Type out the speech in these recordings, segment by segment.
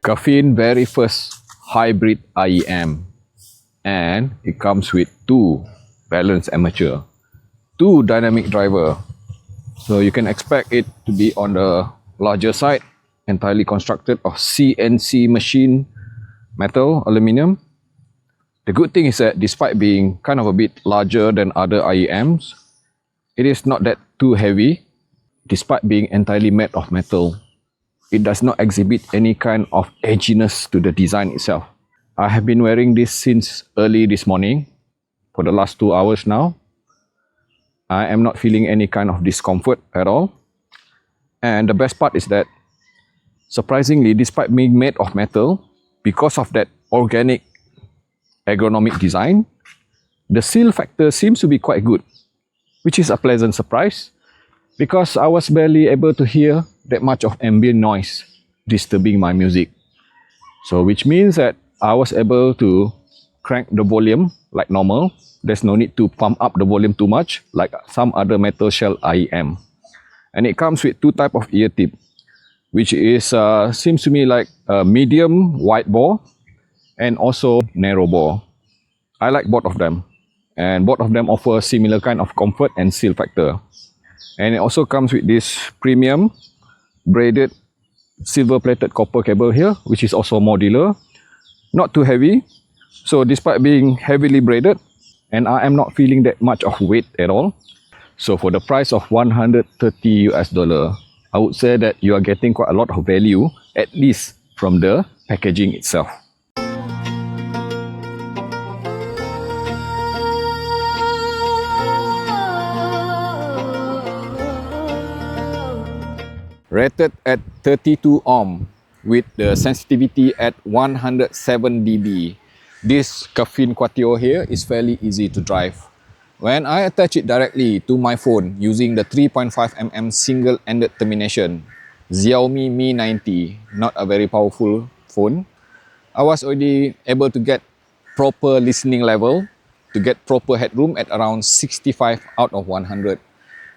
Kefine very first hybrid IEM, and it comes with 2 balanced armature, 2 dynamic driver, so you can expect it to be on the larger side, entirely constructed of CNC machine metal, aluminium. The good thing is that despite being kind of a bit larger than other IEMs, it is not that too heavy. Despite being entirely made of metal, it does not exhibit any kind of edginess to the design itself. I have been wearing this since early this morning, for the last 2 hours now. I am not feeling any kind of discomfort at all. And the best part is that, surprisingly, despite being made of metal, because of that organic ergonomic design, the seal factor seems to be quite good, which is a pleasant surprise, because I was barely able to hear that much of ambient noise disturbing my music. So which means that I was able to crank the volume like normal. There's no need to pump up the volume too much like some other metal shell IEM. And it comes with 2 types of ear tip, which is seems to me like a medium wide bore and also narrow bore. I like both of them, and both of them offer similar kind of comfort and seal factor. And it also comes with this premium braided silver plated copper cable here, which is also modular, not too heavy. So despite being heavily braided, and I am not feeling that much of weight at all. So for the price of $130 US, I would say that you are getting quite a lot of value, at least from the packaging itself. Rated at 32 ohm with the sensitivity at 107 dB. This Kefine Quatio here is fairly easy to drive. When I attach it directly to my phone using the 3.5mm single-ended termination, Xiaomi Mi 90, not a very powerful phone, I was already able to get proper listening level, to get proper headroom at around 65 out of 100.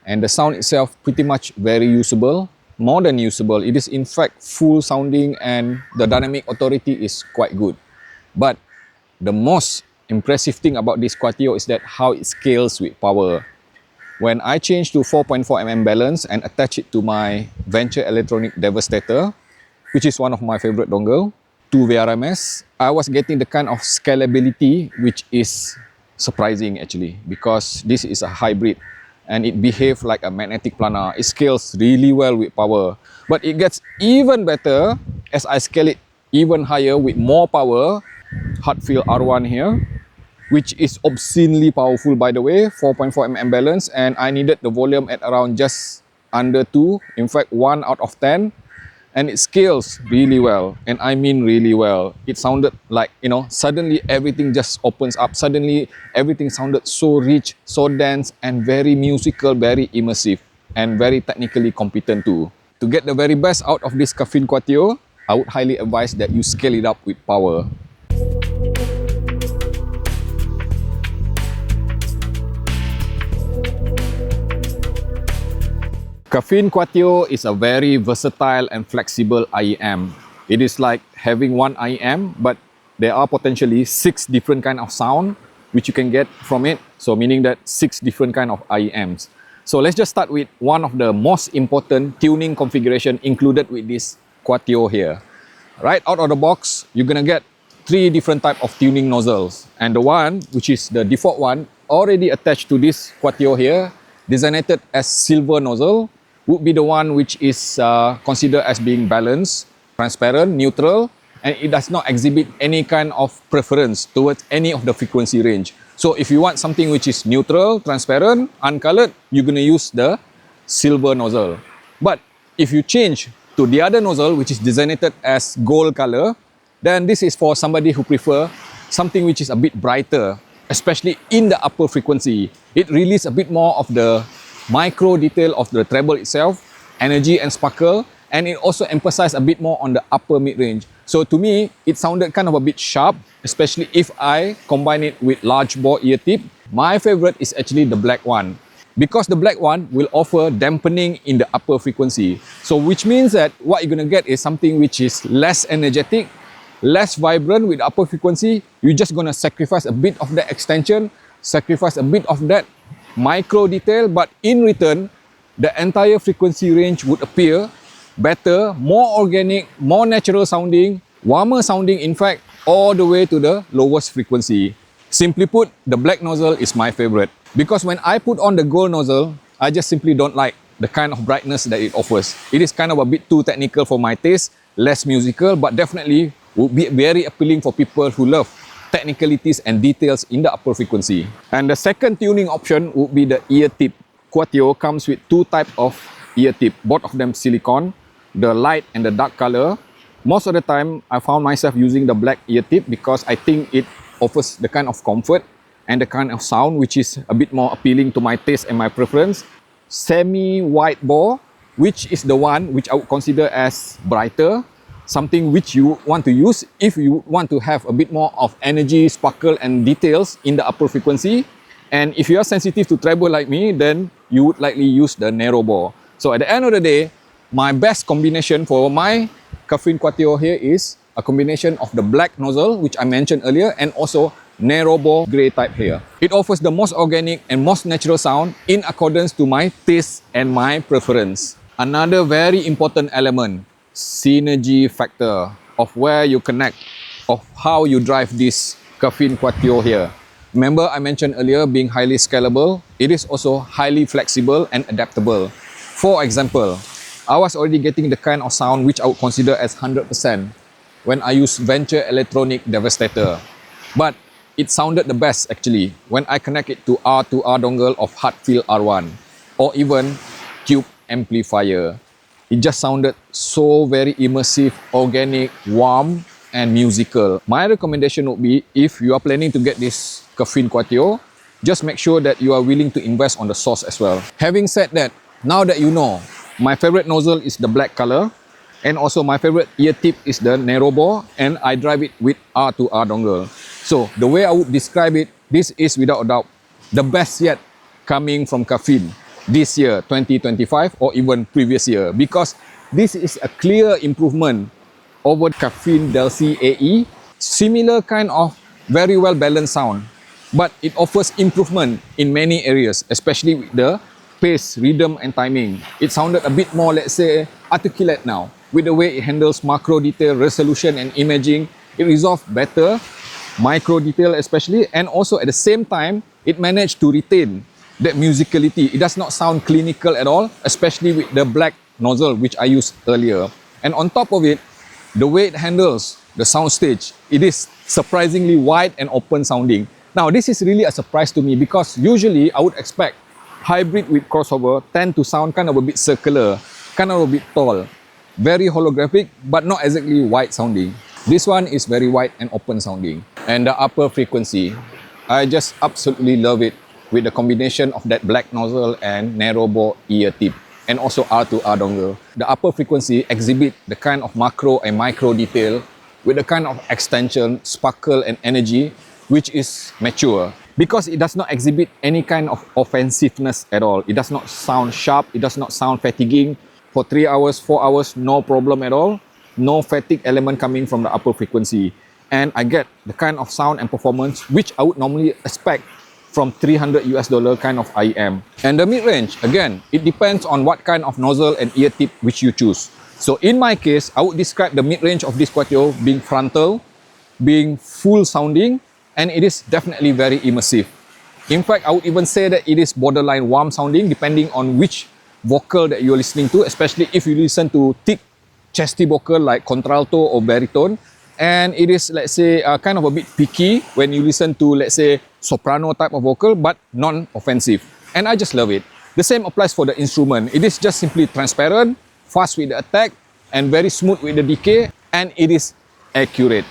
And the sound itself pretty much very usable, more than usable. It is in fact full sounding, and the dynamic authority is quite good. But the most impressive thing about this Quatio is that how it scales with power. When I change to 4.4mm balance and attach it to my Venture Electronic Devastator, which is one of my favorite dongle, to VRMS, I was getting the kind of scalability which is surprising actually, because this is a hybrid and it behaves like a magnetic planar. It scales really well with power, but it gets even better as I scale it even higher with more power. Hartfield R1 here, which is obscenely powerful, by the way, 4.4mm balance, and I needed the volume at around just under 2, in fact 1 out of 10, and it scales really well, and I mean really well. It sounded like, you know, suddenly everything just opens up, suddenly everything sounded so rich, so dense, and very musical, very immersive, and very technically competent too. To get the very best out of this Kefine Quatio, I would highly advise that you scale it up with power. Kefine Quatio is a very versatile and flexible IEM. It is like having one IEM, but there are potentially 6 different kind of sound which you can get from it. So meaning that 6 different kind of IEMs. So let's just start with one of the most important tuning configuration included with this Quatio here. Right out of the box, you're gonna get 3 different type of tuning nozzles, and the one which is the default one already attached to this Quatio here, designated as silver nozzle, would be the one which is considered as being balanced, transparent, neutral, and it does not exhibit any kind of preference towards any of the frequency range. So if you want something which is neutral, transparent, uncolored, you're going to use the silver nozzle. But if you change to the other nozzle which is designated as gold color, then this is for somebody who prefer something which is a bit brighter, especially in the upper frequency. It releases a bit more of the micro detail of the treble itself, energy and sparkle, and it also emphasized a bit more on the upper mid-range. So to me, it sounded kind of a bit sharp, especially if I combine it with large bore ear tip. My favorite is actually the black one. because the black one will offer dampening in the upper frequency. So which means that what you're going to get is something which is less energetic, less vibrant with upper frequency. You're just going to sacrifice a bit of that extension, sacrifice a bit of that micro detail, but in return, the entire frequency range would appear better, more organic, more natural sounding, warmer sounding, in fact, all the way to the lowest frequency. Simply put, the black nozzle is my favorite, because when I put on the gold nozzle, I just simply don't like the kind of brightness that it offers. It is kind of a bit too technical for my taste, less musical, but definitely would be very appealing for people who love technicalities and details in the upper frequency. And the second tuning option would be the ear tip. Quatio comes with two types of ear tip, both of them silicone, the light and the dark color. Most of the time, I found myself using the black ear tip because I think it offers the kind of comfort and the kind of sound which is a bit more appealing to my taste and my preference. Semi-white bore, which is the one which I would consider as brighter, something which you want to use if you want to have a bit more of energy, sparkle and details in the upper frequency. And if you are sensitive to treble like me, then you would likely use the narrow bore. So at the end of the day, my best combination for my Kefine Quatio here is a combination of the black nozzle, which I mentioned earlier, and also narrow bore grey type here. It offers the most organic and most natural sound in accordance to my taste and my preference. Another very important element, synergy factor of where you connect, of how you drive this Kefine Quatio here. Remember, I mentioned earlier being highly scalable. It is also highly flexible and adaptable. For example, I was already getting the kind of sound which I would consider as 100% when I use Venture Electronic Devastator. But it sounded the best actually when I connect it to R2R dongle of Hartfield R1 or even Cube amplifier. It just sounded so very immersive, organic, warm and musical. My recommendation would be, if you are planning to get this Kefine Quatio, just make sure that you are willing to invest on the source as well. Having said that, now that you know, my favorite nozzle is the black color, and also my favorite ear tip is the narrow bore, and I drive it with R2R dongle. So the way I would describe it, this is without a doubt the best yet coming from Kefine this year, 2025, or even previous year, because this is a clear improvement over Kefine Delcy AE. Similar kind of very well balanced sound, but it offers improvement in many areas, especially with the pace, rhythm and timing. It sounded a bit more, let's say, articulate now. With the way it handles macro detail, resolution and imaging, it resolves better micro detail especially, and also at the same time, it managed to retain that musicality. It does not sound clinical at all, especially with the black nozzle which I used earlier. And on top of it, the way it handles the soundstage, it is surprisingly wide and open sounding. Now this is really a surprise to me, because usually I would expect hybrid with crossover tend to sound kind of a bit circular, kind of a bit tall, very holographic, but not exactly wide sounding. This one is very wide and open sounding. And the upper frequency, I just absolutely love it with the combination of that black nozzle and narrow bore ear tip, and also R2R dongle. The upper frequency exhibit the kind of macro and micro detail with the kind of extension, sparkle and energy which is mature, because it does not exhibit any kind of offensiveness at all. It does not sound sharp, it does not sound fatiguing. For 3 hours, 4 hours, no problem at all. No fatigue element coming from the upper frequency. And I get the kind of sound and performance which I would normally expect from $300 kind of IEM. And the mid-range, again, it depends on what kind of nozzle and ear tip which you choose. So in my case, I would describe the mid-range of this Quatio being frontal, being full sounding, and it is definitely very immersive. In fact, I would even say that it is borderline warm sounding depending on which vocal that you're listening to, especially if you listen to thick, chesty vocal like contralto or baritone. And it is, let's say, kind of a bit picky when you listen to, let's say, soprano type of vocal, but non-offensive. And I just love it. The same applies for the instrument. It is just simply transparent, fast with the attack, and very smooth with the decay, and it is accurate.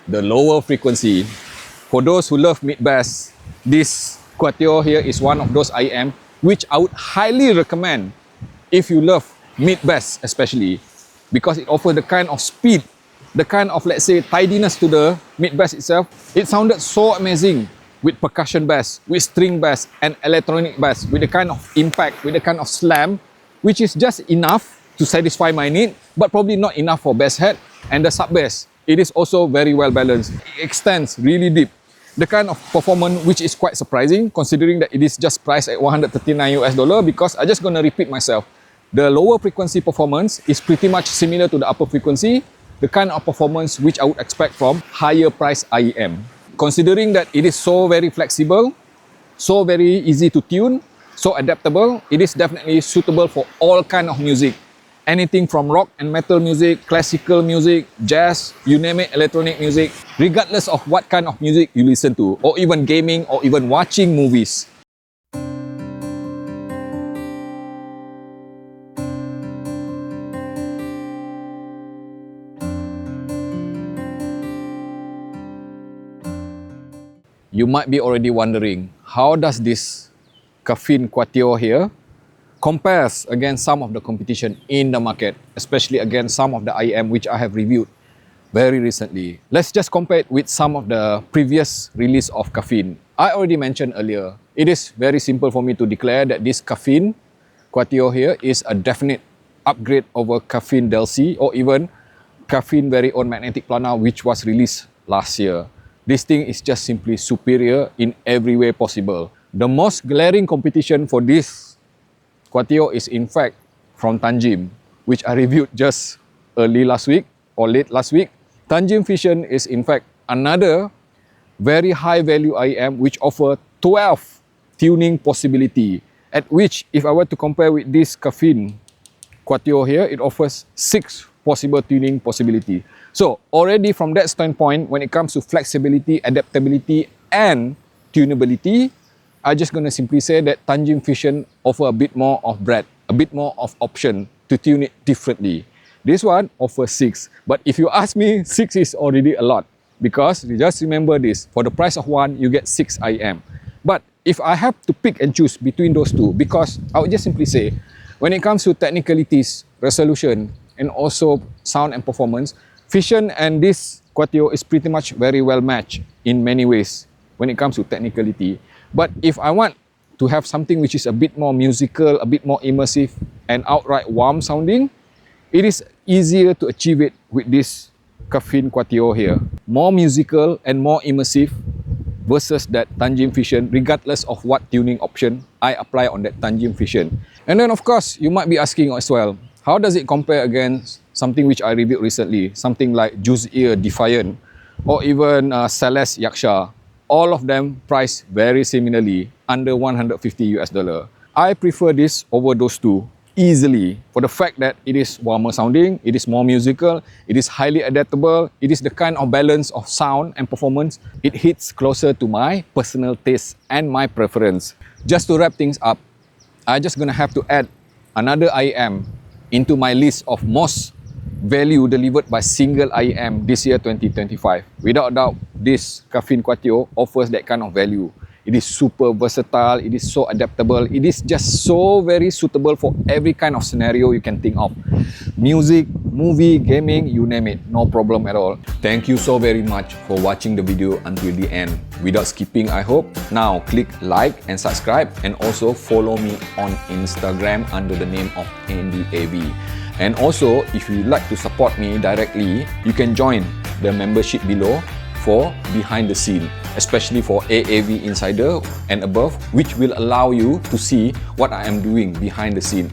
The lower frequency, for those who love mid-bass, this Quatio here is one of those IEM which I would highly recommend if you love mid-bass especially, because it offers the kind of speed, the kind of, let's say, tidiness to the mid-bass itself. It sounded so amazing with percussion bass, with string bass and electronic bass, with the kind of impact, with the kind of slam, which is just enough to satisfy my need, but probably not enough for bass head. And the sub bass, it is also very well balanced. It extends really deep. The kind of performance which is quite surprising considering that it is just priced at $139 because I'm just gonna repeat myself. The lower frequency performance is pretty much similar to the upper frequency, the kind of performance which I would expect from higher price IEM. Considering that it is so very flexible, so very easy to tune, so adaptable, it is definitely suitable for all kind of music. Anything from rock and metal music, classical music, jazz, you name it, electronic music, regardless of what kind of music you listen to, or even gaming, or even watching movies. You might be already wondering, how does this Kefine Quatio here compares against some of the competition in the market, especially against some of the IEM which I have reviewed very recently. Let's just compare it with some of the previous release of Kefine. I already mentioned earlier, it is very simple for me to declare that this Kefine Quatio here is a definite upgrade over Kefine Delcy or even Kefine very own magnetic planar which was released last year. This thing is just simply superior in every way possible. The most glaring competition for this Quatio is in fact from Tanjim, which I reviewed just early last week or late last week. Tanjim Fusion is in fact another very high value IEM which offer 12 tuning possibility, at which if I were to compare with this Kefine Quatio here, it offers 6 possible tuning possibility. So already from that standpoint, when it comes to flexibility, adaptability and tunability, I'm just going to simply say that Tanjim Fusion offer a bit more of breadth, a bit more of option to tune it differently. This one offers 6, but if you ask me, 6 is already a lot because just remember this, for the price of 1, you get 6 IEM. But if I have to pick and choose between those two, because I would just simply say, when it comes to technicalities, resolution, and also sound and performance, Fusion and this Quatio is pretty much very well matched in many ways when it comes to technicality. But if I want to have something which is a bit more musical, a bit more immersive and outright warm sounding, it is easier to achieve it with this Kefine Quatio here. More musical and more immersive versus that Tanjim Fusion, regardless of what tuning option I apply on that Tanjim Fusion. And then of course, you might be asking as well, how does it compare against something which I reviewed recently, something like Juice Ear Defiant or even Celeste Yaksha? All of them priced very similarly, under $150. I prefer this over those two easily for the fact that it is warmer sounding, it is more musical, it is highly adaptable, it is the kind of balance of sound and performance. It hits closer to my personal taste and my preference. Just to wrap things up, I'm just gonna have to add another IEM into my list of most value delivered by single IEM this year 2025. Without doubt, this Kefine Quatio offers that kind of value. It is super versatile, it is so adaptable, it is just so very suitable for every kind of scenario you can think of. Music, movie, gaming, you name it, no problem at all. Thank you so very much for watching the video until the end. Without skipping, I hope. Now click like and subscribe and also follow me on Instagram under the name of AndyAV. And also, if you'd like to support me directly, you can join the membership below for behind the scene, especially for AAV Insider and above, which will allow you to see what I am doing behind the scene